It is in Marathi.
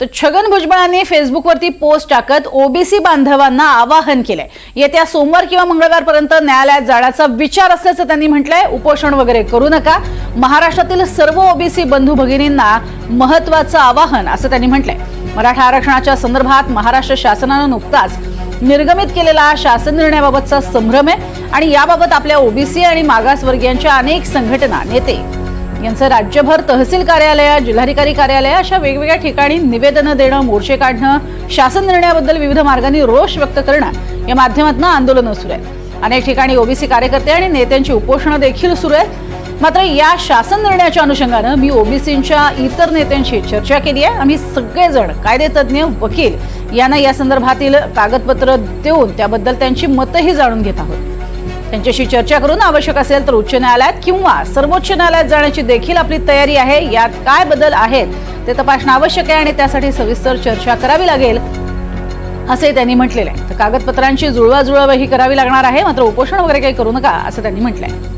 तर छगन भुजबळांनी फेसबुकवरती पोस्ट टाकत ओबीसी बांधवांना आवाहन केलंय, येत्या सोमवार किंवा मंगळवारपर्यंत न्यायालयात जाण्याचा विचार असल्याचं त्यांनी म्हटलंय। उपोषण वगैरे करू नका, महाराष्ट्रातील सर्व ओबीसी बंधू भगिनींना महत्त्वाचं आवाहन असं त्यांनी म्हटलंय। मराठा आरक्षणाच्या संदर्भात महाराष्ट्र शासनानं नुकताच निर्गमित केलेला शासन निर्णयाबाबतचा संभ्रम आहे आणि याबाबत आपल्या ओबीसी आणि मागासवर्गीयांच्या अनेक संघटना, नेते यांचं राज्यभर तहसील कार्यालय, जिल्हाधिकारी कार्यालय अशा वेगवेगळ्या ठिकाणी निवेदनं देणं, मोर्चे काढणं, शासन निर्णयाबद्दल विविध मार्गांनी रोष व्यक्त करणं या माध्यमातून आंदोलनं सुरू आहेत। अनेक ठिकाणी ओबीसी कार्यकर्ते आणि नेत्यांची उपोषणं देखील सुरू आहेत। मात्र या शासन निर्णयाच्या अनुषंगानं मी ओबीसींच्या इतर नेत्यांशी चर्चा केली आहे। आम्ही सगळेजण कायदेतज्ञ, वकील यांना या संदर्भातील कागदपत्र देऊन त्याबद्दल त्यांची मतंही जाणून घेत आहोत। त्यांच्याशी चर्चा करून आवश्यक असेल तर उच्च न्यायालयात किंवा सर्वोच्च न्यायालयात जाण्याची देखील आपली तयारी आहे। यात काय बदल आहेत ते तपासणं आवश्यक आहे आणि त्यासाठी सविस्तर चर्चा करावी लागेल असे त्यांनी म्हटलेले आहे। तर कागदपत्रांची जुळवाजुळवही करावी लागणार आहे, मात्र उपोषण वगैरे काही करू नका असं त्यांनी म्हटलंय।